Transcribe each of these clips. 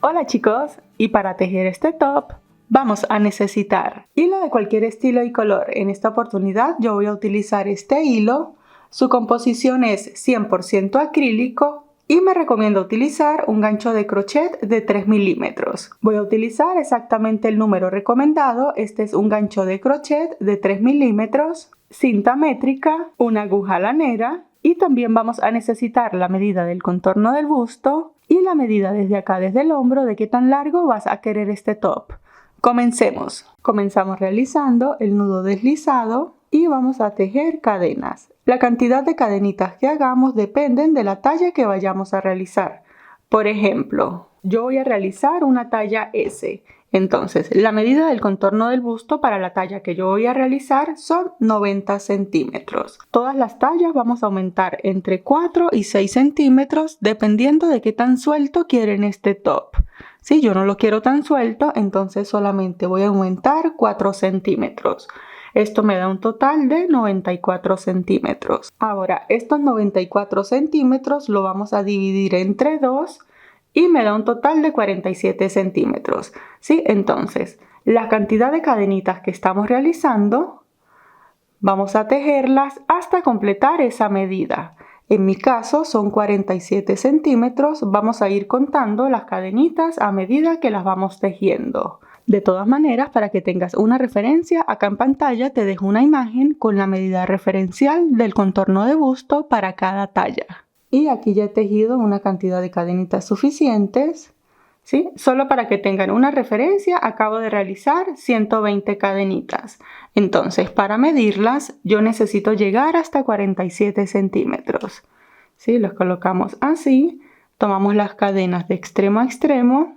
Hola chicos, y para tejer este top vamos a necesitar hilo de cualquier estilo y color. En esta oportunidad yo voy a utilizar este hilo. Su composición es 100% acrílico y me recomiendo utilizar un gancho de crochet de 3 milímetros. Voy a utilizar exactamente el número recomendado. Este es un gancho de crochet de 3 milímetros, cinta métrica, una aguja lanera y también vamos a necesitar la medida del contorno del busto y la medida desde acá, desde el hombro, de qué tan largo vas a querer este top. Comencemos. Comenzamos realizando el nudo deslizado y vamos a tejer cadenas. La cantidad de cadenitas que hagamos dependen de la talla que vayamos a realizar. Por ejemplo, yo voy a realizar una talla S. Entonces, la medida del contorno del busto para la talla que yo voy a realizar son 90 centímetros. Todas las tallas vamos a aumentar entre 4 y 6 centímetros dependiendo de qué tan suelto quieren este top. Si yo no lo quiero tan suelto, entonces solamente voy a aumentar 4 centímetros. Esto me da un total de 94 centímetros. Ahora, estos 94 centímetros lo vamos a dividir entre 2 y me da un total de 47 centímetros. ¿Sí? Entonces, la cantidad de cadenitas que estamos realizando, vamos a tejerlas hasta completar esa medida. En mi caso son 47 centímetros. Vamos a ir contando las cadenitas a medida que las vamos tejiendo. De todas maneras, para que tengas una referencia, acá en pantalla te dejo una imagen con la medida referencial del contorno de busto para cada talla. Y aquí ya he tejido una cantidad de cadenitas suficientes, ¿sí? Solo para que tengan una referencia, acabo de realizar 120 cadenitas. Entonces, para medirlas, yo necesito llegar hasta 47 centímetros. ¿Sí? Los colocamos así, tomamos las cadenas de extremo a extremo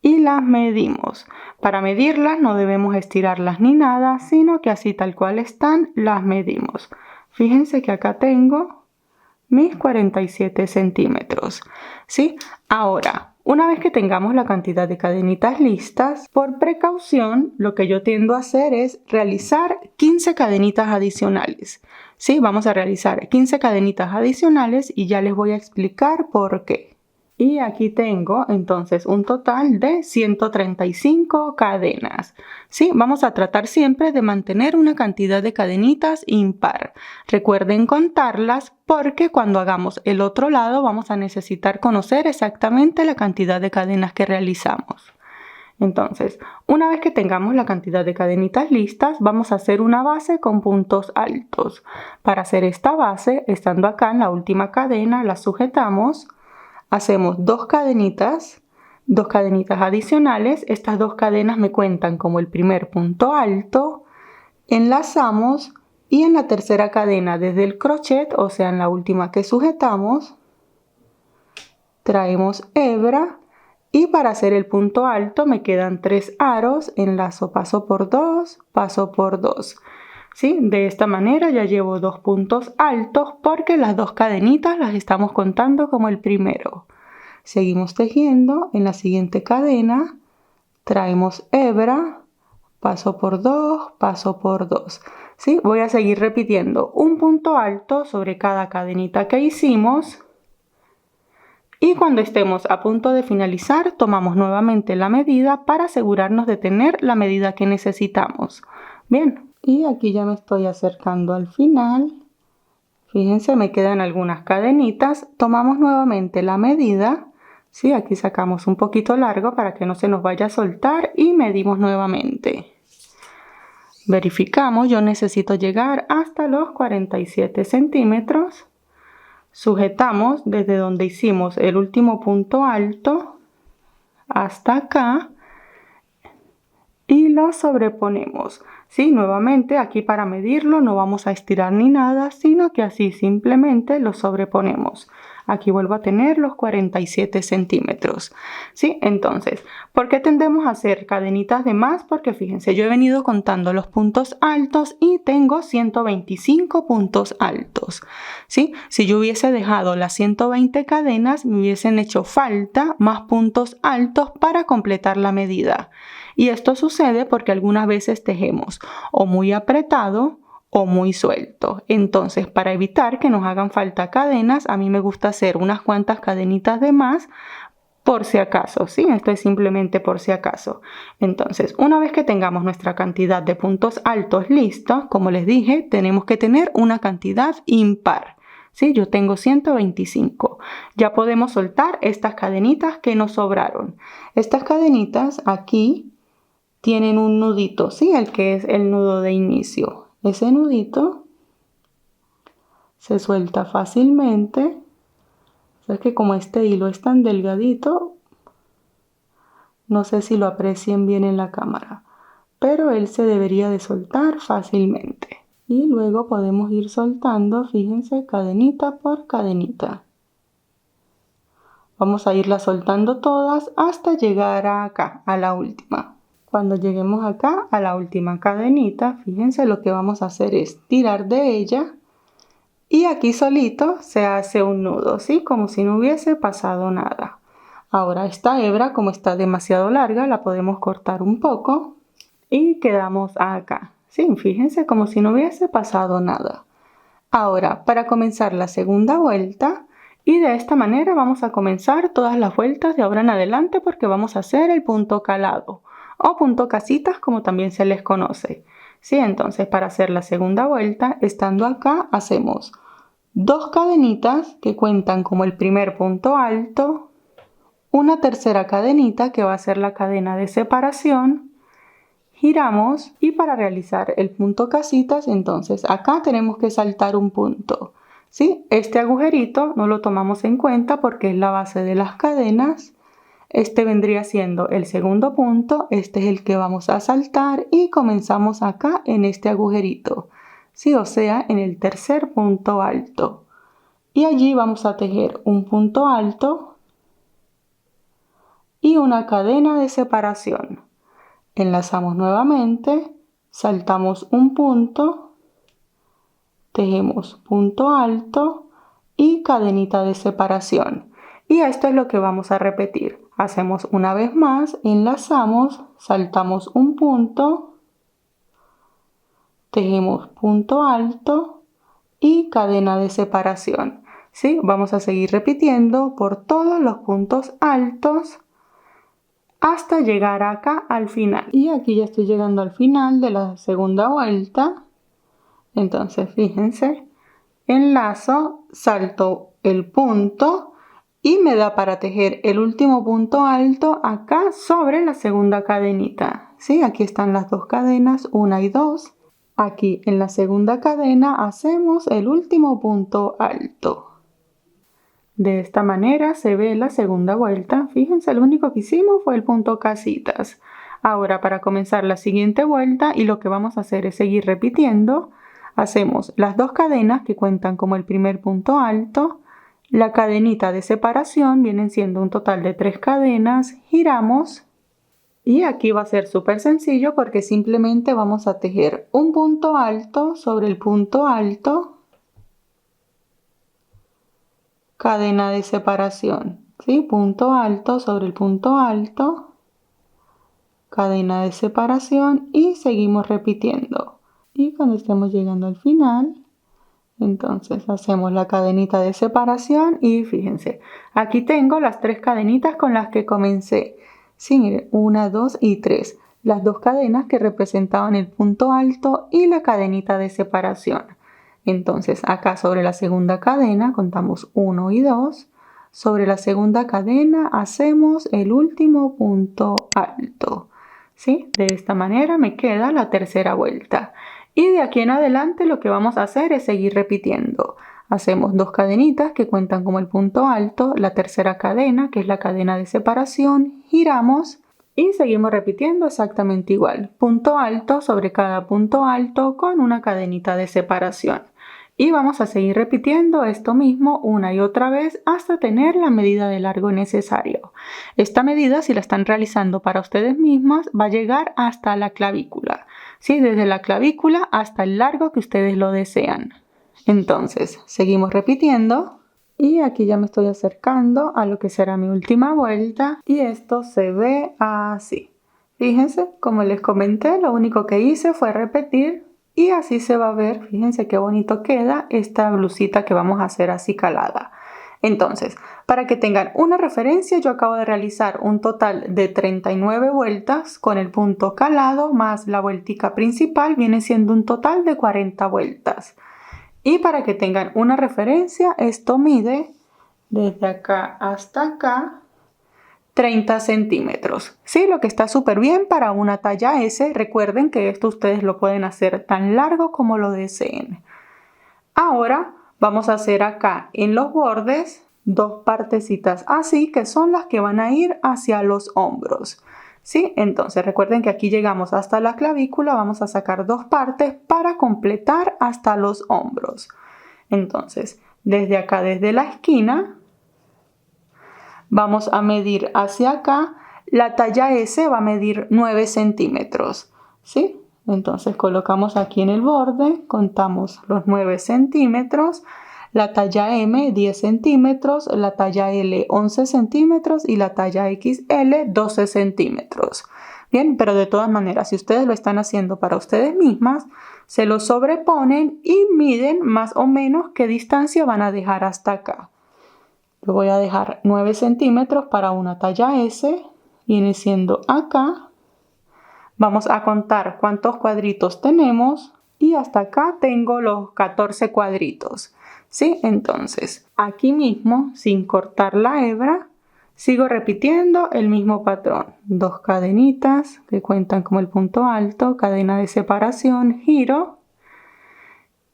y las medimos. Para medirlas no debemos estirarlas ni nada, sino que así tal cual están, las medimos. Fíjense que acá tengo mis 47 centímetros, ¿sí? Ahora, una vez que tengamos la cantidad de cadenitas listas, por precaución, lo que yo tiendo a hacer es realizar 15 cadenitas adicionales, ¿sí? Vamos a realizar 15 cadenitas adicionales y ya les voy a explicar por qué. Y aquí tengo entonces un total de 135 cadenas. Sí, vamos a tratar siempre de mantener una cantidad de cadenitas impar. Recuerden contarlas porque cuando hagamos el otro lado vamos a necesitar conocer exactamente la cantidad de cadenas que realizamos. Entonces, una vez que tengamos la cantidad de cadenitas listas, vamos a hacer una base con puntos altos. Para hacer esta base, estando acá en la última cadena, la sujetamos. Hacemos dos cadenitas adicionales. Estas dos cadenas me cuentan como el primer punto alto. Enlazamos y en la tercera cadena desde el crochet, o sea en la última que sujetamos, traemos hebra y para hacer el punto alto me quedan 3 aros. Enlazo paso por 2, paso por 2. ¿Sí? De esta manera ya llevo 2 puntos altos porque las dos cadenitas las estamos contando como el primero. Seguimos tejiendo. En la siguiente cadena traemos hebra, paso por 2, paso por 2. ¿Sí? Voy a seguir repitiendo un punto alto sobre cada cadenita que hicimos. Y cuando estemos a punto de finalizar, tomamos nuevamente la medida para asegurarnos de tener la medida que necesitamos. Bien. Y aquí ya me estoy acercando al final. Fíjense, me quedan algunas cadenitas. Tomamos nuevamente la medida. ¿Sí? Aquí sacamos un poquito largo para que no se nos vaya a soltar y medimos nuevamente. Verificamos, yo necesito llegar hasta los 47 centímetros. Sujetamos desde donde hicimos el último punto alto hasta acá. Y lo sobreponemos. ¿Sí? Nuevamente aquí para medirlo no vamos a estirar ni nada, sino que así simplemente lo sobreponemos. Aquí vuelvo a tener los 47 centímetros. ¿Sí? Entonces, ¿por qué tendemos a hacer cadenitas de más? Porque fíjense, yo he venido contando los puntos altos y tengo 125 puntos altos. ¿Sí? Si yo hubiese dejado las 120 cadenas, me hubiesen hecho falta más puntos altos para completar la medida. Y esto sucede porque algunas veces tejemos o muy apretado o muy suelto. Entonces, para evitar que nos hagan falta cadenas, a mí me gusta hacer unas cuantas cadenitas de más por si acaso, ¿sí? Esto es simplemente por si acaso. Entonces, una vez que tengamos nuestra cantidad de puntos altos listos, como les dije, tenemos que tener una cantidad impar. ¿Sí? Yo tengo 125. Ya podemos soltar estas cadenitas que nos sobraron. Estas cadenitas aquí tienen un nudito, ¿sí? El que es el nudo de inicio. Ese nudito se suelta fácilmente. Es que como este hilo es tan delgadito, no sé si lo aprecien bien en la cámara, pero él se debería de soltar fácilmente. Y luego podemos ir soltando, fíjense, cadenita por cadenita. Vamos a irlas soltando todas hasta llegar acá, a la última. Cuando lleguemos acá a la última cadenita, fíjense, lo que vamos a hacer es tirar de ella y aquí solito se hace un nudo, ¿sí? Como si no hubiese pasado nada. Ahora esta hebra, como está demasiado larga, la podemos cortar un poco y quedamos acá. Sí, fíjense, como si no hubiese pasado nada. Ahora, para comenzar la segunda vuelta, y de esta manera vamos a comenzar todas las vueltas de ahora en adelante porque vamos a hacer el punto calado o punto casitas como también se les conoce. Sí, entonces para hacer la segunda vuelta, estando acá, hacemos 2 cadenitas que cuentan como el primer punto alto, una tercera cadenita que va a ser la cadena de separación, giramos y para realizar el punto casitas, entonces acá tenemos que saltar un punto. ¿Sí? Este agujerito no lo tomamos en cuenta porque es la base de las cadenas. Este vendría siendo el segundo punto, este es el que vamos a saltar y comenzamos acá en este agujerito, ¿sí? O sea, en el tercer punto alto. Y allí vamos a tejer un punto alto y una cadena de separación. Enlazamos nuevamente, saltamos un punto, tejemos punto alto y cadenita de separación. Y esto es lo que vamos a repetir. Hacemos una vez más, enlazamos, saltamos un punto, tejemos punto alto y cadena de separación. ¿Sí? Vamos a seguir repitiendo por todos los puntos altos hasta llegar acá al final. Y aquí ya estoy llegando al final de la segunda vuelta. Entonces fíjense, enlazo, salto el punto y me da para tejer el último punto alto acá sobre la segunda cadenita. ¿Sí? Aquí están las 2 cadenas, 1 y 2. Aquí en la segunda cadena hacemos el último punto alto. De esta manera se ve la segunda vuelta. Fíjense, lo único que hicimos fue el punto casitas. Ahora para comenzar la siguiente vuelta y lo que vamos a hacer es seguir repitiendo. Hacemos las 2 cadenas que cuentan como el primer punto alto. La cadenita de separación vienen siendo un total de 3 cadenas. Giramos. Y aquí va a ser súper sencillo porque simplemente vamos a tejer un punto alto sobre el punto alto. Cadena de separación, ¿sí? Punto alto sobre el punto alto, cadena de separación y seguimos repitiendo. Y cuando estemos llegando al final, entonces hacemos la cadenita de separación y fíjense, aquí tengo las 3 cadenitas con las que comencé. Sí, miren, 1, 2 y 3. Las 2 cadenas que representaban el punto alto y la cadenita de separación. Entonces acá sobre la segunda cadena contamos 1 y 2. Sobre la segunda cadena hacemos el último punto alto. ¿Sí? De esta manera me queda la tercera vuelta. Y de aquí en adelante lo que vamos a hacer es seguir repitiendo. Hacemos 2 cadenitas que cuentan como el punto alto, la tercera cadena que es la cadena de separación, giramos y seguimos repitiendo exactamente igual. Punto alto sobre cada punto alto con una cadenita de separación. Y vamos a seguir repitiendo esto mismo una y otra vez hasta tener la medida de largo necesario. Esta medida, si la están realizando para ustedes mismas, va a llegar hasta la clavícula. ¿Sí? Desde la clavícula hasta el largo que ustedes lo desean. Entonces, seguimos repitiendo. Y aquí ya me estoy acercando a lo que será mi última vuelta. Y esto se ve así. Fíjense, como les comenté, lo único que hice fue repetir. Y así se va a ver, fíjense qué bonito queda esta blusita que vamos a hacer así calada. Entonces, para que tengan una referencia, yo acabo de realizar un total de 39 vueltas con el punto calado más la vueltica principal, viene siendo un total de 40 vueltas. Y para que tengan una referencia, esto mide desde acá hasta acá 30 centímetros. Sí, lo que está súper bien para una talla S. Recuerden que esto ustedes lo pueden hacer tan largo como lo deseen. Ahora vamos a hacer acá en los bordes dos partecitas así, que son las que van a ir hacia los hombros. ¿Sí? Entonces recuerden que aquí llegamos hasta la clavícula, vamos a sacar dos partes para completar hasta los hombros. Entonces, desde acá, desde la esquina, vamos a medir hacia acá. La talla S va a medir 9 centímetros. ¿Sí? Entonces colocamos aquí en el borde, contamos los 9 centímetros. La talla M 10 centímetros, la talla L 11 centímetros y la talla XL 12 centímetros. Bien, pero de todas maneras, si ustedes lo están haciendo para ustedes mismas, se lo sobreponen y miden más o menos qué distancia van a dejar hasta acá. Yo voy a dejar 9 centímetros para una talla S, viene siendo acá. Vamos a contar cuántos cuadritos tenemos y hasta acá tengo los 14 cuadritos. ¿Sí? Entonces, aquí mismo, sin cortar la hebra, sigo repitiendo el mismo patrón. Dos cadenitas que cuentan como el punto alto, cadena de separación, giro.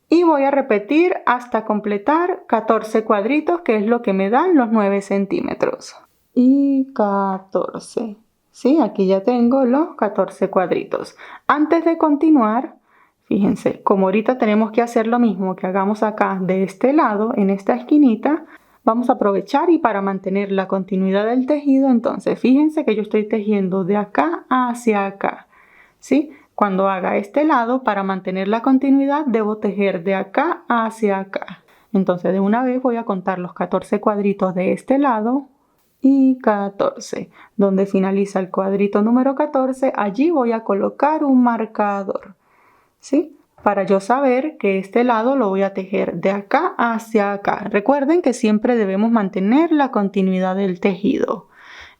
Y voy a repetir hasta completar 14 cuadritos, que es lo que me dan los 9 centímetros. Y 14. Sí, aquí ya tengo los 14 cuadritos. Antes de continuar, fíjense, como ahorita tenemos que hacer lo mismo que hagamos acá de este lado, en esta esquinita, vamos a aprovechar y para mantener la continuidad del tejido, entonces fíjense que yo estoy tejiendo de acá hacia acá. ¿Sí? Cuando haga este lado, para mantener la continuidad, debo tejer de acá hacia acá. Entonces de una vez voy a contar los 14 cuadritos de este lado. Y 14. Donde finaliza el cuadrito número 14, allí voy a colocar un marcador. ¿Sí? Para yo saber que este lado lo voy a tejer de acá hacia acá. Recuerden que siempre debemos mantener la continuidad del tejido.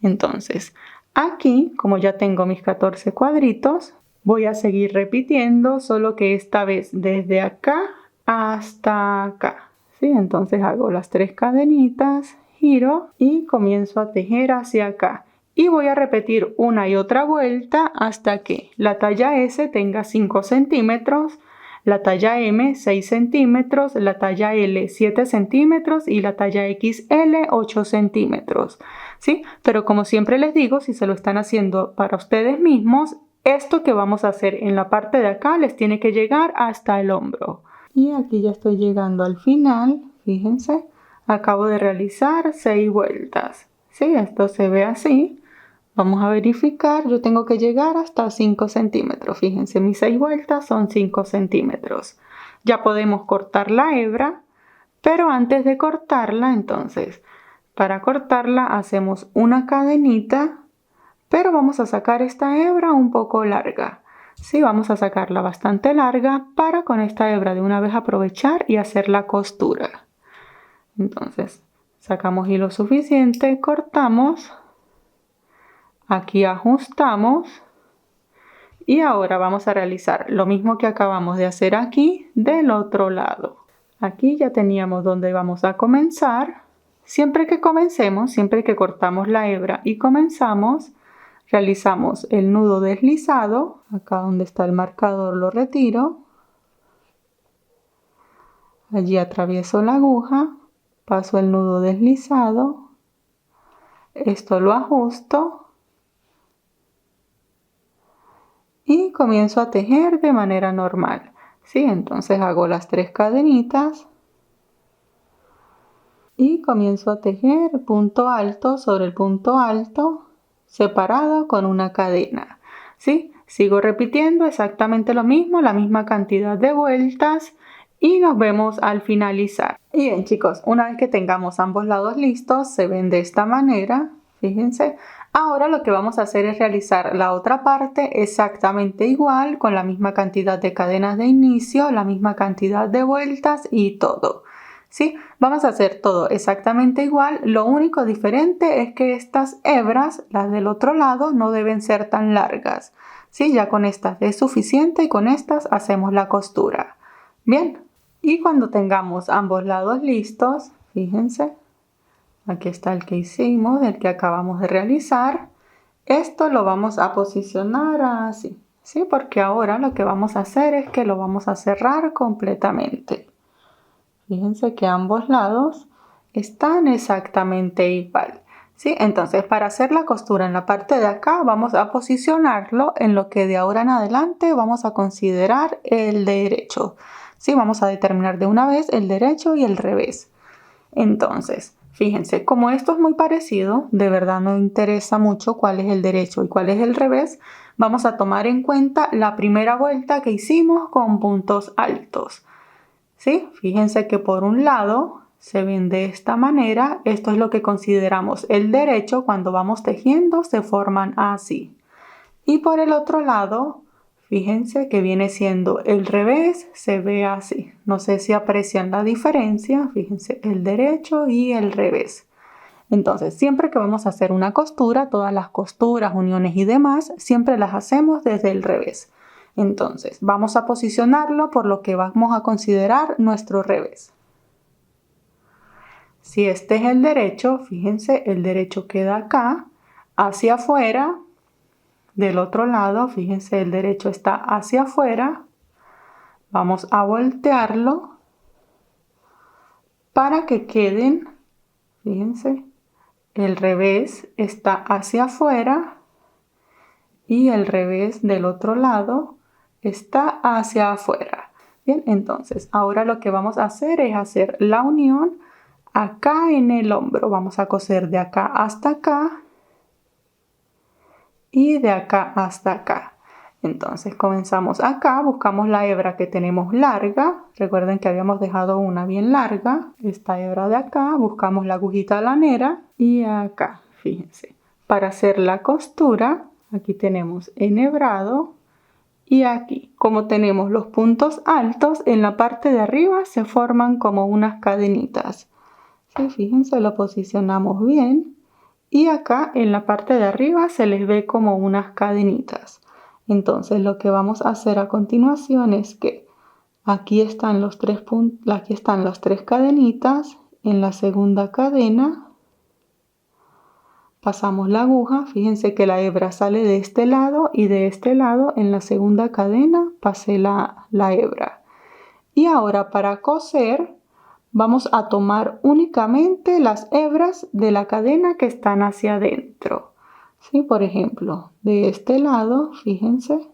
Entonces, aquí, como ya tengo mis 14 cuadritos, voy a seguir repitiendo, solo que esta vez desde acá hasta acá. ¿Sí? Entonces hago las 3 cadenitas, giro y comienzo a tejer hacia acá. Y voy a repetir una y otra vuelta hasta que la talla S tenga 5 centímetros, la talla M 6 centímetros, la talla L 7 centímetros y la talla XL 8 centímetros. ¿Sí? Pero como siempre les digo, si se lo están haciendo para ustedes mismos, esto que vamos a hacer en la parte de acá les tiene que llegar hasta el hombro. Y aquí ya estoy llegando al final, fíjense. Acabo de realizar 6 vueltas. ¿Sí? Esto se ve así. Vamos a verificar. Yo tengo que llegar hasta 5 centímetros. Fíjense, mis 6 vueltas son 5 centímetros. Ya podemos cortar la hebra. Pero antes de cortarla, entonces, para cortarla hacemos una cadenita. Pero vamos a sacar esta hebra un poco larga. Sí, vamos a sacarla bastante larga para con esta hebra de una vez aprovechar y hacer la costura. Entonces, sacamos hilo suficiente, cortamos, aquí ajustamos y ahora vamos a realizar lo mismo que acabamos de hacer aquí del otro lado. Aquí ya teníamos donde vamos a comenzar. Siempre que comencemos, siempre que cortamos la hebra y comenzamos, realizamos el nudo deslizado. Acá donde está el marcador lo retiro. Allí atravieso la aguja. Paso el nudo deslizado, esto lo ajusto y comienzo a tejer de manera normal. ¿Sí? Entonces hago las 3 cadenitas y comienzo a tejer punto alto sobre el punto alto separado con una cadena. ¿Sí? Sigo repitiendo exactamente lo mismo, la misma cantidad de vueltas. Y nos vemos al finalizar. Y bien chicos, una vez que tengamos ambos lados listos, se ven de esta manera, fíjense. Ahora lo que vamos a hacer es realizar la otra parte exactamente igual, con la misma cantidad de cadenas de inicio, la misma cantidad de vueltas y todo. ¿Sí? Vamos a hacer todo exactamente igual, lo único diferente es que estas hebras, las del otro lado, no deben ser tan largas. ¿Sí? Ya con estas es suficiente y con estas hacemos la costura. Bien, y cuando tengamos ambos lados listos, fíjense, aquí está el que hicimos, el que acabamos de realizar. Esto lo vamos a posicionar así, ¿sí? Porque ahora lo que vamos a hacer es que lo vamos a cerrar completamente. Fíjense que ambos lados están exactamente igual, ¿sí? Entonces, para hacer la costura en la parte de acá, vamos a posicionarlo en lo que de ahora en adelante vamos a considerar el derecho, ¿sí? Vamos a determinar de una vez el derecho y el revés. Entonces, fíjense, como esto es muy parecido, de verdad no interesa mucho cuál es el derecho y cuál es el revés, vamos a tomar en cuenta la primera vuelta que hicimos con puntos altos. ¿Sí? Fíjense que por un lado se ven de esta manera, esto es lo que consideramos el derecho, cuando vamos tejiendo se forman así. Y por el otro lado, fíjense que viene siendo el revés, se ve así. No sé si aprecian la diferencia, fíjense el derecho y el revés. Entonces, siempre que vamos a hacer una costura, todas las costuras, uniones y demás, siempre las hacemos desde el revés. Entonces, vamos a posicionarlo por lo que vamos a considerar nuestro revés. Si este es el derecho, fíjense, el derecho queda acá, hacia afuera. Del otro lado, fíjense, el derecho está hacia afuera. Vamos a voltearlo para que queden, fíjense, el revés está hacia afuera y el revés del otro lado está hacia afuera. Bien, entonces ahora lo que vamos a hacer es hacer la unión acá en el hombro. Vamos a coser de acá hasta acá y de acá hasta acá. Entonces comenzamos acá, buscamos la hebra que tenemos larga. Recuerden que habíamos dejado una bien larga. Esta hebra de acá, buscamos la agujita lanera y acá, fíjense. Para hacer la costura, aquí tenemos enhebrado y aquí, como tenemos los puntos altos, en la parte de arriba se forman como unas cadenitas. ¿Sí? Fíjense, lo posicionamos bien y acá en la parte de arriba se les ve como unas cadenitas. Entonces lo que vamos a hacer a continuación es que aquí están los tres puntos, aquí están las tres cadenitas. En la segunda cadena pasamos la aguja, fíjense que la hebra sale de este lado y de este lado en la segunda cadena pasé la hebra. Y ahora para coser vamos a tomar únicamente las hebras de la cadena que están hacia adentro. ¿Sí? Por ejemplo, de este lado, fíjense,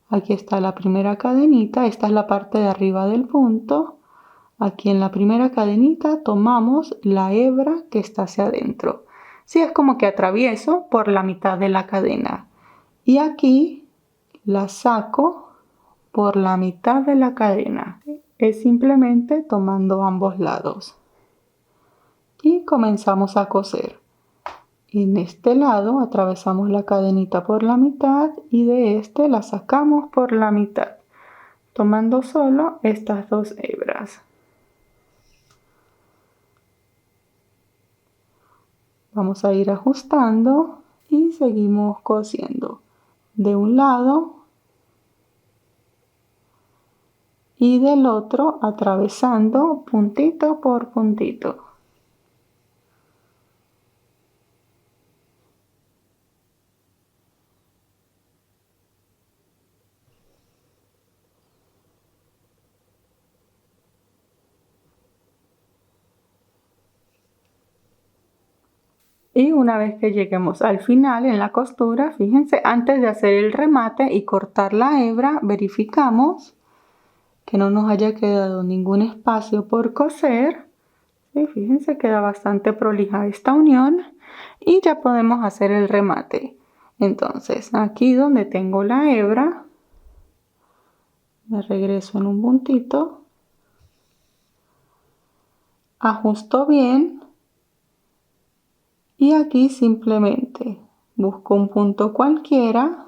aquí está la primera cadenita, esta es la parte de arriba del punto. Aquí en la primera cadenita tomamos la hebra que está hacia adentro. Sí, es como que atravieso por la mitad de la cadena. Y aquí la saco por la mitad de la cadena. Es simplemente tomando ambos lados. Y comenzamos a coser. En este lado atravesamos la cadenita por la mitad y de este la sacamos por la mitad, tomando solo estas dos hebras. Vamos a ir ajustando y seguimos cosiendo de un lado y del otro, atravesando puntito por puntito. Y una vez que lleguemos al final en la costura, fíjense, antes de hacer el remate y cortar la hebra, verificamos que no nos haya quedado ningún espacio por coser. ¿Sí? Fíjense, queda bastante prolija esta unión y ya podemos hacer el remate. Entonces, aquí donde tengo la hebra, me regreso en un puntito, ajusto bien y aquí simplemente busco un punto cualquiera.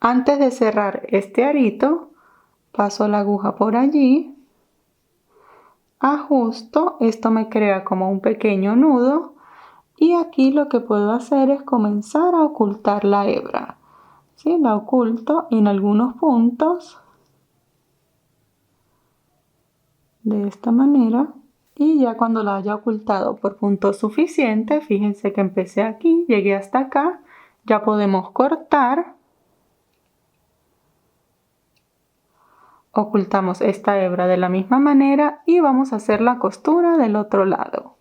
Antes de cerrar este arito, paso la aguja por allí ajusto, esto me crea como un pequeño nudo y aquí lo que puedo hacer es comenzar a ocultar la hebra. ¿Sí? La oculto en algunos puntos de esta manera y ya cuando la haya ocultado por puntos suficientes, fíjense que empecé aquí, llegué hasta acá, ya podemos cortar. Ocultamos esta hebra de la misma manera y vamos a hacer la costura del otro lado.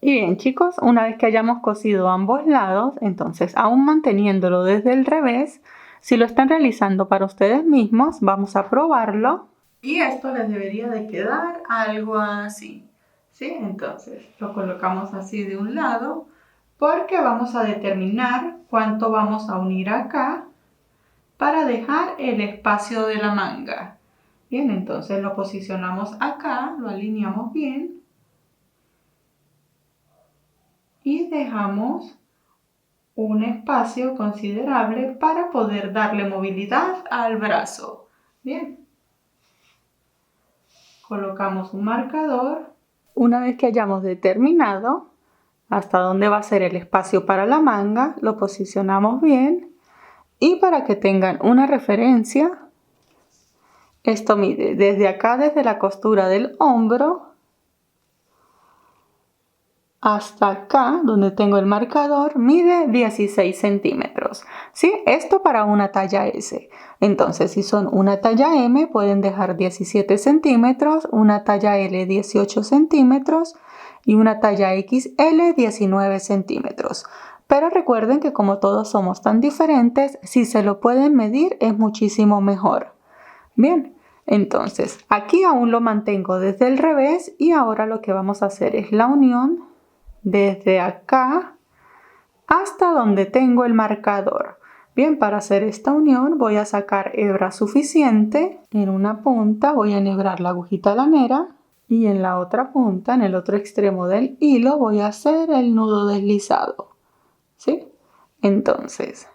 Y bien chicos, una vez que hayamos cosido ambos lados, entonces aún manteniéndolo desde el revés, si lo están realizando para ustedes mismos, vamos a probarlo. Y esto les debería de quedar algo así, ¿sí? Entonces lo colocamos así de un lado porque vamos a determinar cuánto vamos a unir acá para dejar el espacio de la manga. Bien, entonces lo posicionamos acá, lo alineamos bien y dejamos un espacio considerable para poder darle movilidad al brazo. Bien, colocamos un marcador. Una vez que hayamos determinado hasta dónde va a ser el espacio para la manga, lo posicionamos bien y para que tengan una referencia, esto mide desde acá, desde la costura del hombro, hasta acá, donde tengo el marcador, mide 16 centímetros. ¿Sí? Esto para una talla S. Entonces, si son una talla M, pueden dejar 17 centímetros, una talla L 18 centímetros y una talla XL 19 centímetros. Pero recuerden que como todos somos tan diferentes, si se lo pueden medir es muchísimo mejor. Bien, entonces aquí aún lo mantengo desde el revés y ahora lo que vamos a hacer es la unión desde acá hasta donde tengo el marcador. Bien, para hacer esta unión voy a sacar hebra suficiente. En una punta voy a enhebrar la agujita lanera y en la otra punta, en el otro extremo del hilo, voy a hacer el nudo deslizado. ¿Sí? Entonces,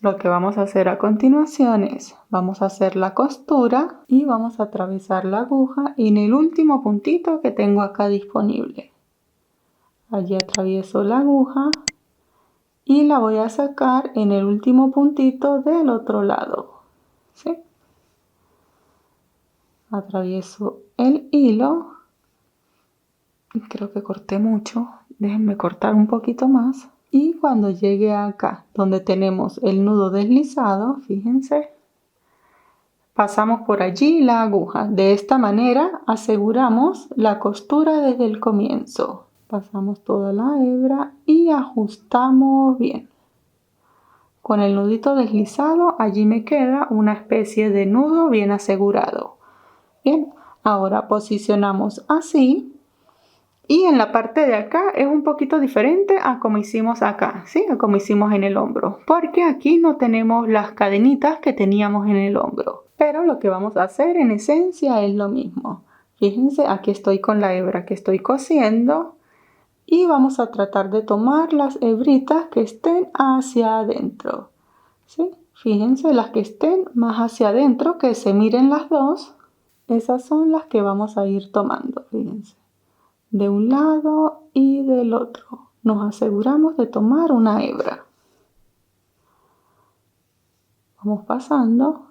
lo que vamos a hacer a continuación es, vamos a hacer la costura y vamos a atravesar la aguja en el último puntito que tengo acá disponible. Allí atravieso la aguja y la voy a sacar en el último puntito del otro lado. ¿Sí? Atravieso el hilo. Creo que corté mucho. Déjenme cortar un poquito más. Y cuando llegue acá, donde tenemos el nudo deslizado, fíjense, pasamos por allí la aguja. De esta manera aseguramos la costura desde el comienzo. Pasamos toda la hebra y ajustamos bien. Con el nudito deslizado, allí me queda una especie de nudo bien asegurado. Bien, ahora posicionamos así. Y en la parte de acá es un poquito diferente a como hicimos acá, ¿sí? A como hicimos en el hombro. Porque aquí no tenemos las cadenitas que teníamos en el hombro. Pero lo que vamos a hacer en esencia es lo mismo. Fíjense, aquí estoy con la hebra que estoy cosiendo. Y vamos a tratar de tomar las hebritas que estén hacia adentro. ¿Sí? Fíjense, las que estén más hacia adentro, que se miren las dos. Esas son las que vamos a ir tomando, fíjense. De un lado y del otro. Nos aseguramos de tomar una hebra. Vamos pasando.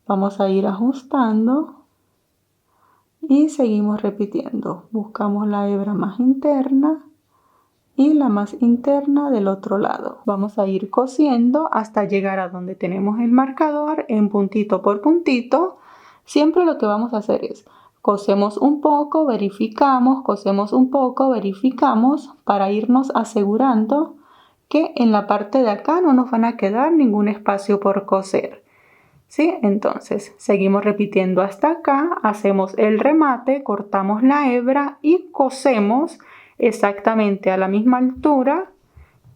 Vamos a ir ajustando. Y seguimos repitiendo. Buscamos la hebra más interna y la más interna del otro lado. Vamos a ir cosiendo hasta llegar a donde tenemos el marcador en puntito por puntito. Siempre lo que vamos a hacer es cosemos un poco, verificamos, cosemos un poco, verificamos para irnos asegurando que en la parte de acá no nos van a quedar ningún espacio por coser. ¿Sí? Entonces seguimos repitiendo hasta acá, hacemos el remate, cortamos la hebra y cosemos exactamente a la misma altura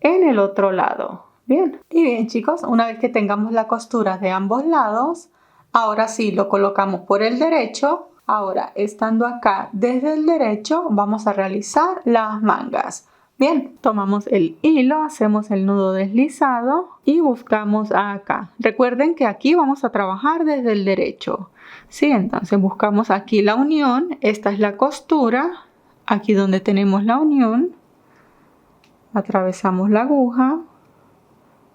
en el otro lado. Bien, y bien chicos, una vez que tengamos la costura de ambos lados, ahora sí lo colocamos por el derecho. Ahora, estando acá desde el derecho, vamos a realizar las mangas. Bien, tomamos el hilo, hacemos el nudo deslizado y buscamos acá. Recuerden que aquí vamos a trabajar desde el derecho. Sí, entonces buscamos aquí la unión. Esta es la costura. Aquí donde tenemos la unión, atravesamos la aguja,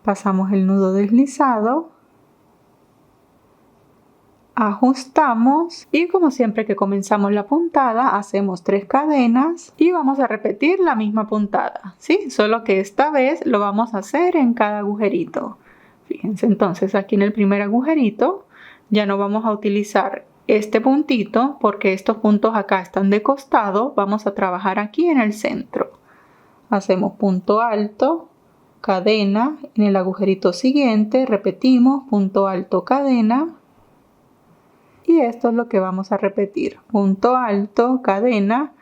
pasamos el nudo deslizado, ajustamos y como siempre que comenzamos la puntada hacemos 3 cadenas y vamos a repetir la misma puntada, ¿sí? Solo que esta vez lo vamos a hacer en cada agujerito. Fíjense, entonces aquí en el primer agujerito ya no vamos a utilizar este puntito porque estos puntos acá están de costado. Vamos a trabajar aquí en el centro. Hacemos punto alto, cadena, en el agujerito siguiente repetimos punto alto, cadena. Y esto es lo que vamos a repetir, punto alto, cadena,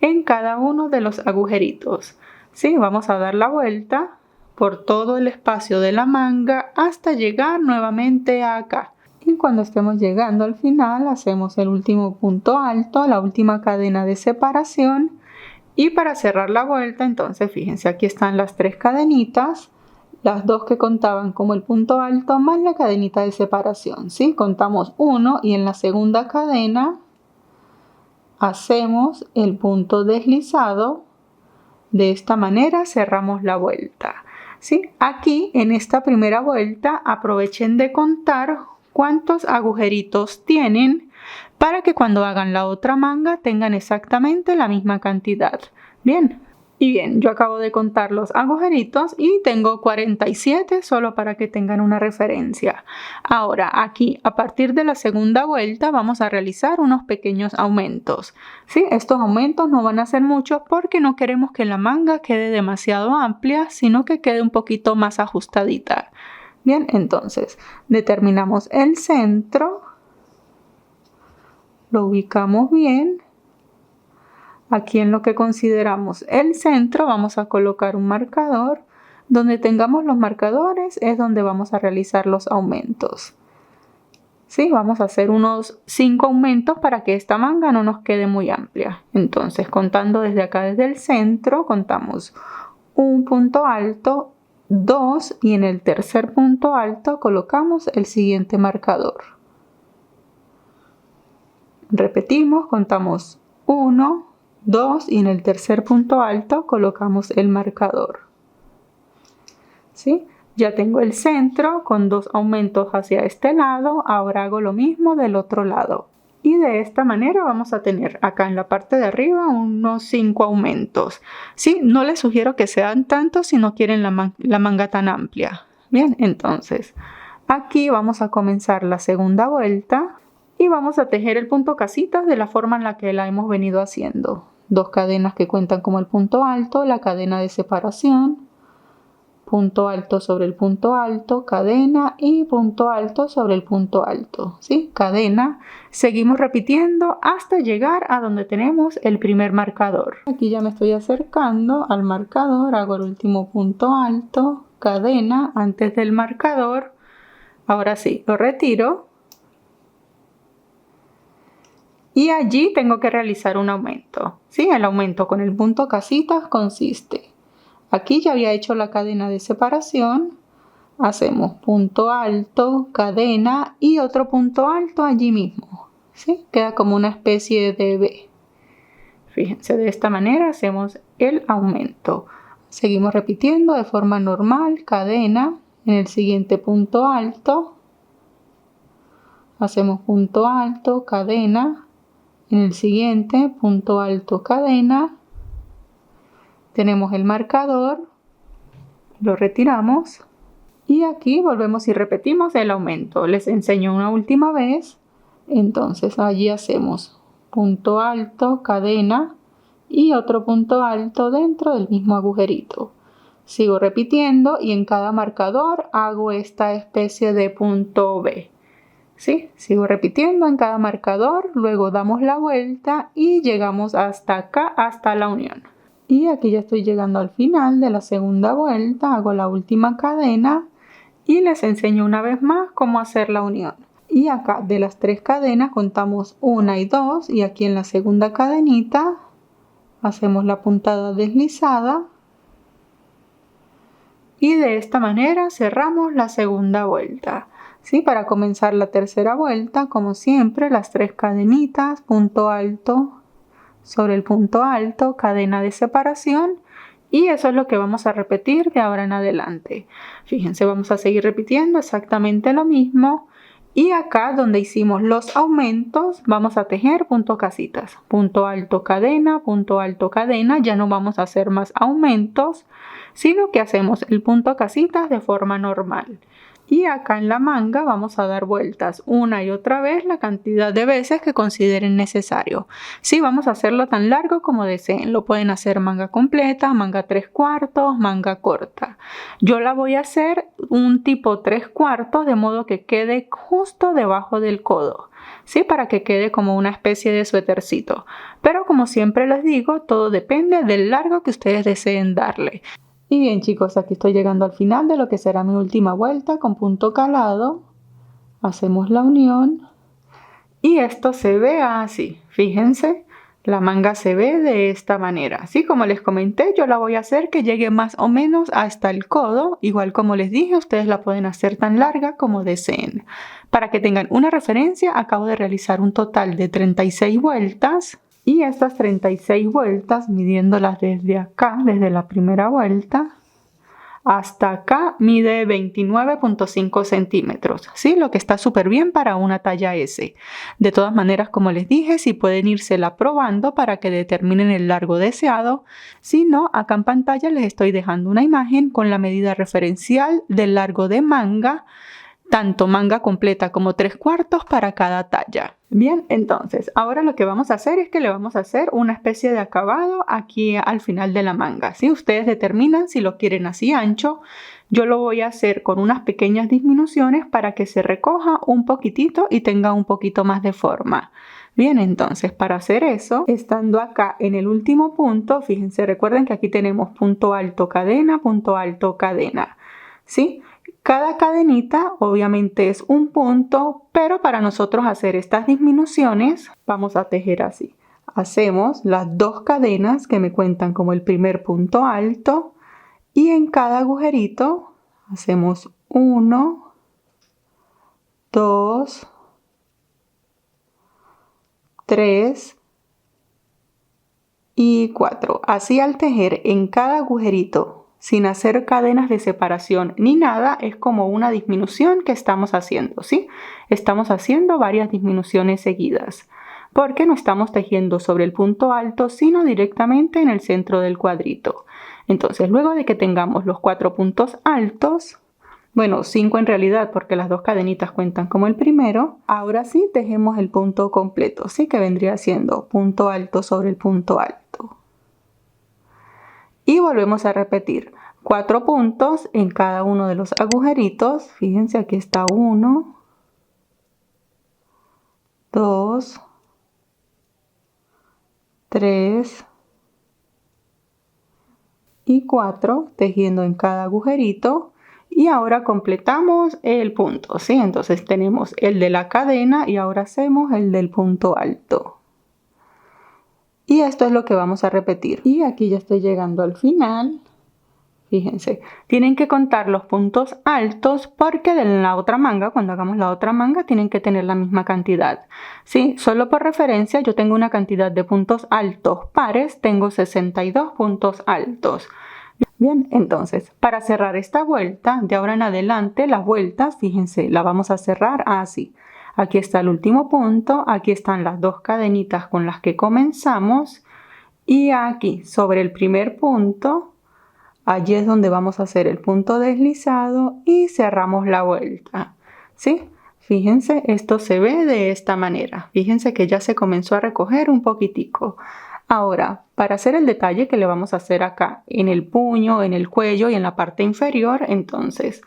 en cada uno de los agujeritos. ¿Sí? Vamos a dar la vuelta por todo el espacio de la manga hasta llegar nuevamente acá. Y cuando estemos llegando al final, hacemos el último punto alto, la última cadena de separación. Y para cerrar la vuelta, entonces fíjense, aquí están las 3 cadenitas. Las 2 que contaban como el punto alto más la cadenita de separación, ¿sí? Contamos 1 y en la segunda cadena hacemos el punto deslizado. De esta manera cerramos la vuelta, ¿sí? Aquí en esta primera vuelta aprovechen de contar cuántos agujeritos tienen para que cuando hagan la otra manga tengan exactamente la misma cantidad. Bien. Y bien, yo acabo de contar los agujeritos y tengo 47 solo para que tengan una referencia. Ahora aquí, a partir de la segunda vuelta, vamos a realizar unos pequeños aumentos. ¿Sí? Estos aumentos no van a ser muchos porque no queremos que la manga quede demasiado amplia, sino que quede un poquito más ajustadita. Bien, entonces determinamos el centro, lo ubicamos bien. Aquí en lo que consideramos el centro vamos a colocar un marcador. Donde tengamos los marcadores es donde vamos a realizar los aumentos. ¿Sí? Vamos a hacer unos 5 aumentos para que esta manga no nos quede muy amplia. Entonces, contando desde acá, desde el centro, contamos un punto alto, 2 y en el tercer punto alto colocamos el siguiente marcador. Repetimos, contamos 1, 2 y en el tercer punto alto colocamos el marcador. ¿Sí? Ya tengo el centro con 2 aumentos hacia este lado. Ahora hago lo mismo del otro lado. Y de esta manera vamos a tener acá en la parte de arriba unos 5 aumentos. ¿Sí? No les sugiero que sean tantos si no quieren la manga tan amplia. Bien, entonces aquí vamos a comenzar la segunda vuelta. Y vamos a tejer el punto casitas de la forma en la que la hemos venido haciendo. 2 cadenas que cuentan como el punto alto, la cadena de separación, punto alto sobre el punto alto, cadena y punto alto sobre el punto alto, ¿sí? Cadena. Seguimos repitiendo hasta llegar a donde tenemos el primer marcador. Aquí ya me estoy acercando al marcador, hago el último punto alto, cadena antes del marcador. Ahora sí, lo retiro. Y allí tengo que realizar un aumento. ¿Sí? El aumento con el punto casitas consiste. Aquí ya había hecho la cadena de separación. Hacemos punto alto, cadena y otro punto alto allí mismo. ¿Sí? Queda como una especie de V. Fíjense, de esta manera hacemos el aumento. Seguimos repitiendo de forma normal, cadena en el siguiente punto alto. Hacemos punto alto, cadena. En el siguiente, punto alto, cadena, tenemos el marcador, lo retiramos y aquí volvemos y repetimos el aumento. Les enseño una última vez, entonces allí hacemos punto alto, cadena y otro punto alto dentro del mismo agujerito. Sigo repitiendo y en cada marcador hago esta especie de punto V. ¿Sí? Sigo repitiendo en cada marcador, luego damos la vuelta y llegamos hasta acá, hasta la unión. Y aquí ya estoy llegando al final de la segunda vuelta, hago la última cadena y les enseño una vez más cómo hacer la unión. Y acá de las 3 cadenas contamos 1 y 2 y aquí en la segunda cadenita hacemos la puntada deslizada, Y de esta manera cerramos la segunda vuelta. ¿Sí? Para comenzar la tercera vuelta, como siempre, las 3 cadenitas, punto alto sobre el punto alto, cadena de separación. Y eso es lo que vamos a repetir de ahora en adelante. Fíjense, vamos a seguir repitiendo exactamente lo mismo. Y acá donde hicimos los aumentos, vamos a tejer punto casitas. Punto alto, cadena, ya no vamos a hacer más aumentos, sino que hacemos el punto casitas de forma normal. Y acá en la manga vamos a dar vueltas una y otra vez la cantidad de veces que consideren necesario. Sí, vamos a hacerlo tan largo como deseen. Lo pueden hacer manga completa, manga 3/4, manga corta. Yo la voy a hacer un tipo 3/4 de modo que quede justo debajo del codo. Sí, para que quede como una especie de suétercito. Pero como siempre les digo, todo depende del largo que ustedes deseen darle. Y bien chicos, aquí estoy llegando al final de lo que será mi última vuelta con punto calado. Hacemos la unión y esto se ve así. Fíjense, la manga se ve de esta manera. Así como les comenté, yo la voy a hacer que llegue más o menos hasta el codo. Igual como les dije, ustedes la pueden hacer tan larga como deseen. Para que tengan una referencia, acabo de realizar un total de 36 vueltas. Y estas 36 vueltas, midiéndolas desde acá, desde la primera vuelta, hasta acá mide 29.5 centímetros, ¿sí? Lo que está súper bien para una talla S. De todas maneras, como les dije, si pueden írsela probando para que determinen el largo deseado. Si no, acá en pantalla les estoy dejando una imagen con la medida referencial del largo de manga, tanto manga completa como 3/4 para cada talla. Bien, entonces, ahora lo que vamos a hacer es que le vamos a hacer una especie de acabado aquí al final de la manga. ¿Sí? Ustedes determinan si lo quieren así ancho. Yo lo voy a hacer con unas pequeñas disminuciones para que se recoja un poquitito y tenga un poquito más de forma. Bien, entonces para hacer eso, estando acá en el último punto, fíjense, recuerden que aquí tenemos punto alto, cadena, ¿sí? Cada cadenita obviamente es un punto, pero para nosotros hacer estas disminuciones vamos a tejer así. Hacemos las 2 cadenas que me cuentan como el primer punto alto y en cada agujerito hacemos 1, 2, 3 y 4. Así al tejer en cada agujerito sin hacer cadenas de separación ni nada, es como una disminución que estamos haciendo, ¿sí? Estamos haciendo varias disminuciones seguidas, porque no estamos tejiendo sobre el punto alto, sino directamente en el centro del cuadrito. Entonces, luego de que tengamos los 4 puntos altos, bueno, 5 en realidad, porque las 2 cadenitas cuentan como el primero, ahora sí tejemos el punto completo, ¿sí? Que vendría siendo punto alto sobre el punto alto. Y volvemos a repetir 4 puntos en cada uno de los agujeritos. Fíjense, aquí está 1, 2, 3 y 4, tejiendo en cada agujerito. Y ahora completamos el punto, ¿sí? Entonces tenemos el de la cadena y ahora hacemos el del punto alto. Y esto es lo que vamos a repetir. Y aquí ya estoy llegando al final. Fíjense, tienen que contar los puntos altos porque en la otra manga, cuando hagamos la otra manga, tienen que tener la misma cantidad. ¿Sí? Solo por referencia, yo tengo una cantidad de puntos altos pares, tengo 62 puntos altos. Bien, entonces, para cerrar esta vuelta, de ahora en adelante, las vueltas, fíjense, la vamos a cerrar así. Aquí está el último punto, aquí están las 2 cadenitas con las que comenzamos y aquí, sobre el primer punto, allí es donde vamos a hacer el punto deslizado y cerramos la vuelta, ¿sí? Fíjense, esto se ve de esta manera. Fíjense que ya se comenzó a recoger un poquitico. Ahora, para hacer el detalle que le vamos a hacer acá, en el puño, en el cuello y en la parte inferior, entonces,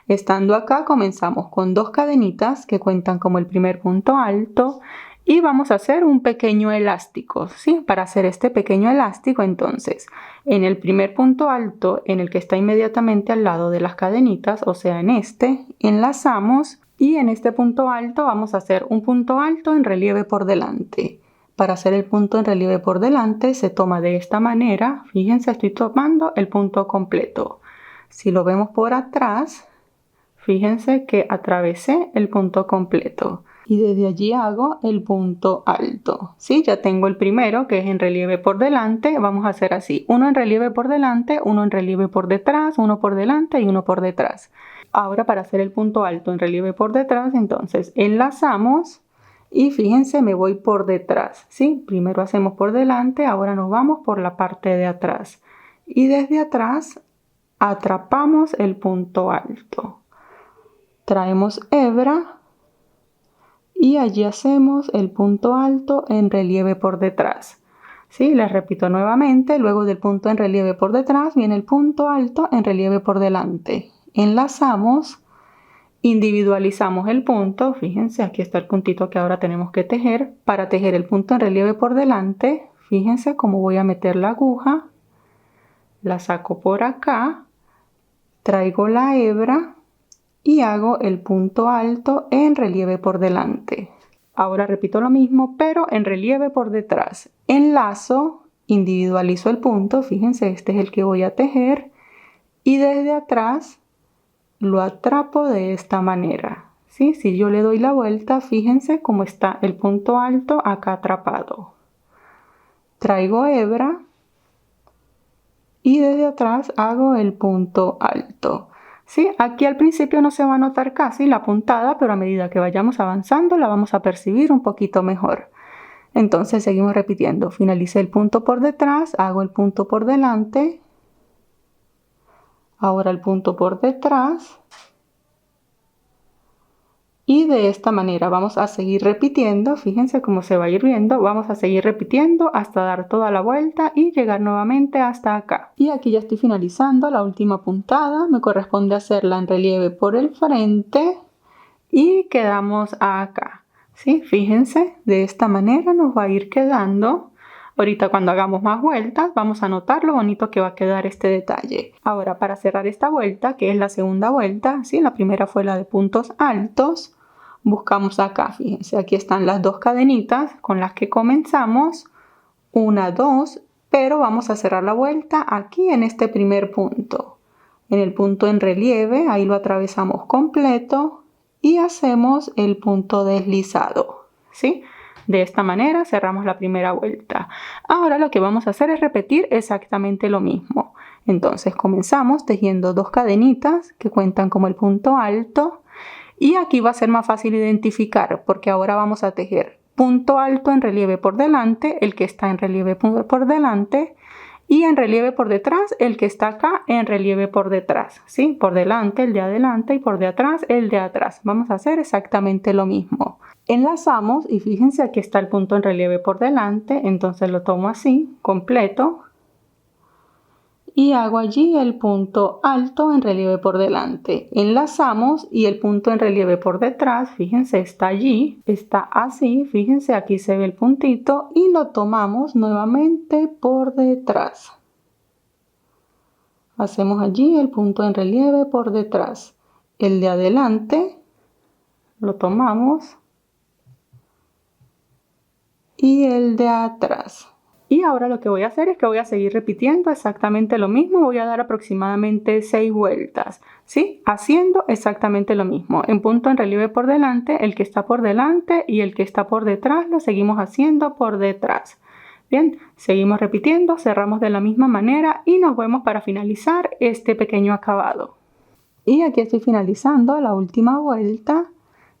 estando acá comenzamos con 2 cadenitas que cuentan como el primer punto alto y vamos a hacer un pequeño elástico, ¿sí? Para hacer este pequeño elástico, entonces, en el primer punto alto, en el que está inmediatamente al lado de las cadenitas, o sea, en este, enlazamos y en este punto alto vamos a hacer un punto alto en relieve por delante. Para hacer el punto en relieve por delante se toma de esta manera. Fíjense, estoy tomando el punto completo. Si lo vemos por atrás, fíjense que atravesé el punto completo. Y desde allí hago el punto alto. ¿Sí? Ya tengo el primero, que es en relieve por delante. Vamos a hacer así. Uno en relieve por delante, uno en relieve por detrás, uno por delante y uno por detrás. Ahora para hacer el punto alto en relieve por detrás, entonces enlazamos y fíjense, me voy por detrás. ¿Sí? Primero hacemos por delante, ahora nos vamos por la parte de atrás. Y desde atrás atrapamos el punto alto. Traemos hebra. Y allí hacemos el punto alto en relieve por detrás. ¿Sí? Les repito nuevamente, luego del punto en relieve por detrás viene el punto alto en relieve por delante. Enlazamos, individualizamos el punto, fíjense, aquí está el puntito que ahora tenemos que tejer. Para tejer el punto en relieve por delante, fíjense cómo voy a meter la aguja, la saco por acá, traigo la hebra, y hago el punto alto en relieve por delante. Ahora repito lo mismo, pero en relieve por detrás. Enlazo, individualizo el punto, fíjense, este es el que voy a tejer, y desde atrás lo atrapo de esta manera. ¿Sí? Si yo le doy la vuelta, fíjense cómo está el punto alto acá atrapado. Traigo hebra y desde atrás hago el punto alto. ¿Sí? Aquí al principio no se va a notar casi la puntada, pero a medida que vayamos avanzando la vamos a percibir un poquito mejor. Entonces seguimos repitiendo. Finalicé el punto por detrás, hago el punto por delante. Ahora el punto por detrás. Y de esta manera vamos a seguir repitiendo, fíjense cómo se va a ir viendo, vamos a seguir repitiendo hasta dar toda la vuelta y llegar nuevamente hasta acá. Y aquí ya estoy finalizando la última puntada, me corresponde hacerla en relieve por el frente y quedamos acá. ¿Sí? Fíjense, de esta manera nos va a ir quedando. Ahorita cuando hagamos más vueltas vamos a notar lo bonito que va a quedar este detalle. Ahora para cerrar esta vuelta, que es la segunda vuelta, ¿sí? La primera fue la de puntos altos. Buscamos acá, fíjense, aquí están las dos cadenitas con las que comenzamos. 1, 2, pero vamos a cerrar la vuelta aquí en este primer punto. En el punto en relieve, ahí lo atravesamos completo y hacemos el punto deslizado, ¿sí? De esta manera cerramos la primera vuelta. Ahora lo que vamos a hacer es repetir exactamente lo mismo. Entonces comenzamos tejiendo dos cadenitas que cuentan como el punto alto. Y aquí va a ser más fácil identificar porque ahora vamos a tejer punto alto en relieve por delante, el que está en relieve por delante, y en relieve por detrás, el que está acá en relieve por detrás. ¿Sí? Por delante el de adelante y por de atrás el de atrás. Vamos a hacer exactamente lo mismo. Enlazamos y fíjense, aquí está el punto en relieve por delante, entonces lo tomo así, completo. Y hago allí el punto alto en relieve por delante. Enlazamos y el punto en relieve por detrás, fíjense, está allí, está así, fíjense, aquí se ve el puntito y lo tomamos nuevamente por detrás. Hacemos allí el punto en relieve por detrás. El de adelante lo tomamos y el de atrás. Y ahora lo que voy a hacer es que voy a seguir repitiendo exactamente lo mismo. Voy a dar aproximadamente 6 vueltas, ¿sí? Haciendo exactamente lo mismo. En punto en relieve por delante, el que está por delante y el que está por detrás lo seguimos haciendo por detrás. Bien, seguimos repitiendo, cerramos de la misma manera y nos vemos para finalizar este pequeño acabado. Y aquí estoy finalizando la última vuelta,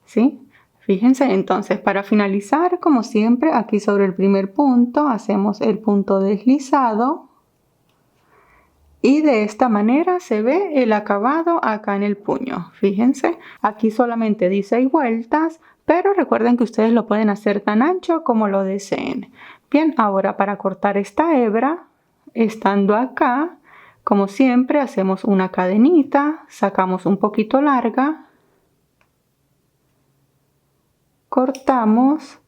¿sí? Fíjense, entonces para finalizar, como siempre, aquí sobre el primer punto hacemos el punto deslizado y de esta manera se ve el acabado acá en el puño. Fíjense, aquí solamente di 6 vueltas, pero recuerden que ustedes lo pueden hacer tan ancho como lo deseen. Bien, ahora para cortar esta hebra, estando acá, como siempre, hacemos una cadenita, sacamos un poquito larga, cortamos,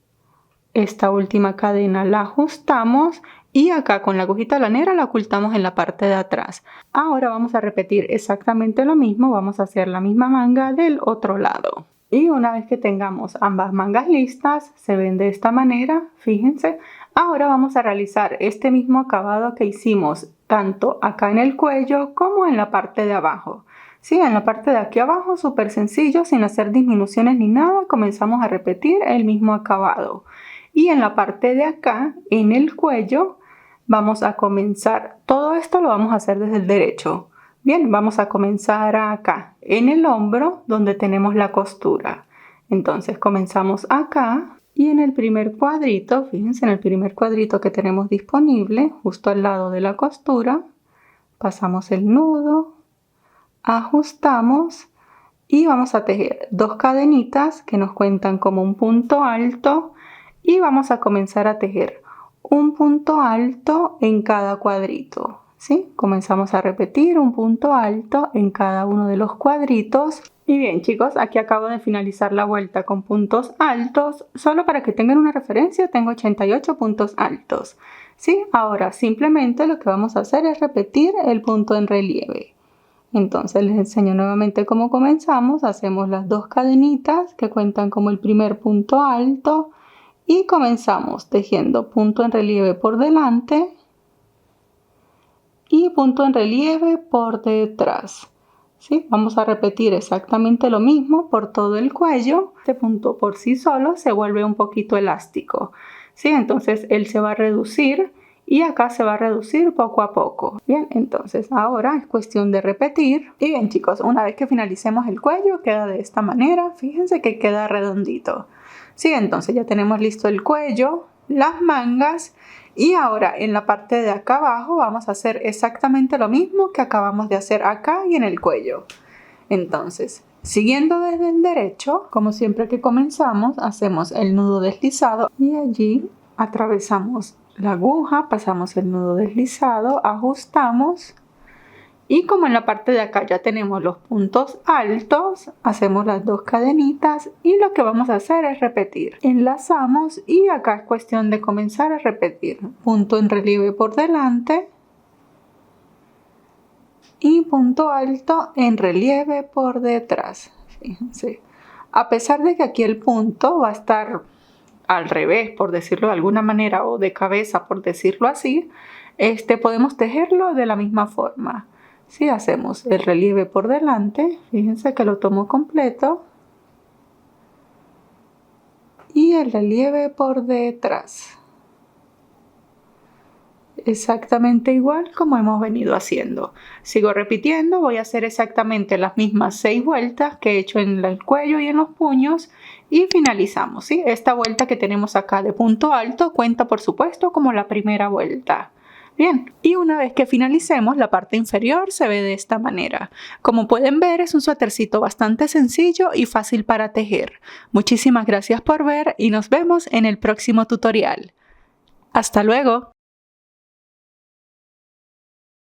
esta última cadena la ajustamos y acá con la agujita lanera la ocultamos en la parte de atrás. Ahora vamos a repetir exactamente lo mismo, vamos a hacer la misma manga del otro lado. Y una vez que tengamos ambas mangas listas, se ven de esta manera, fíjense. Ahora vamos a realizar este mismo acabado que hicimos tanto acá en el cuello como en la parte de abajo. Sí, en la parte de aquí abajo, súper sencillo, sin hacer disminuciones ni nada, comenzamos a repetir el mismo acabado. Y en la parte de acá, en el cuello, vamos a comenzar, todo esto lo vamos a hacer desde el derecho. Bien, vamos a comenzar acá, en el hombro, donde tenemos la costura. Entonces comenzamos acá y en el primer cuadrito, fíjense en el primer cuadrito que tenemos disponible, justo al lado de la costura, pasamos el nudo, ajustamos y vamos a tejer 2 cadenitas que nos cuentan como un punto alto y vamos a comenzar a tejer un punto alto en cada cuadrito, ¿sí? Comenzamos a repetir un punto alto en cada uno de los cuadritos. Y bien chicos, aquí acabo de finalizar la vuelta con puntos altos. Solo para que tengan una referencia, tengo 88 puntos altos, ¿sí? Ahora simplemente lo que vamos a hacer es repetir el punto en relieve. Entonces les enseño nuevamente cómo comenzamos. Hacemos las 2 cadenitas que cuentan como el primer punto alto y comenzamos tejiendo punto en relieve por delante y punto en relieve por detrás. ¿Sí? Vamos a repetir exactamente lo mismo por todo el cuello. Este punto por sí solo se vuelve un poquito elástico, ¿sí? Entonces él se va a reducir y acá se va a reducir poco a poco. Bien, entonces ahora es cuestión de repetir. Y bien chicos, una vez que finalicemos el cuello queda de esta manera. Fíjense que queda redondito. Sí, entonces ya tenemos listo el cuello, las mangas y ahora en la parte de acá abajo vamos a hacer exactamente lo mismo que acabamos de hacer acá y en el cuello. Entonces, siguiendo desde el derecho, como siempre que comenzamos, hacemos el nudo deslizado y allí atravesamos la aguja, pasamos el nudo deslizado, ajustamos y como en la parte de acá ya tenemos los puntos altos, hacemos las 2 cadenitas y lo que vamos a hacer es repetir. Enlazamos y acá es cuestión de comenzar a repetir. Punto en relieve por delante y punto alto en relieve por detrás. Fíjense. A pesar de que aquí el punto va a estar al revés, por decirlo de alguna manera, o de cabeza, por decirlo así, podemos tejerlo de la misma forma. Si hacemos el relieve por delante, fíjense que lo tomo completo, y el relieve por detrás. Exactamente igual como hemos venido haciendo. Sigo repitiendo, voy a hacer exactamente las mismas 6 vueltas que he hecho en el cuello y en los puños y finalizamos, ¿sí? Esta vuelta que tenemos acá de punto alto cuenta por supuesto como la primera vuelta. Bien, y una vez que finalicemos, la parte inferior se ve de esta manera. Como pueden ver, es un suétercito bastante sencillo y fácil para tejer. Muchísimas gracias por ver y nos vemos en el próximo tutorial. ¡Hasta luego!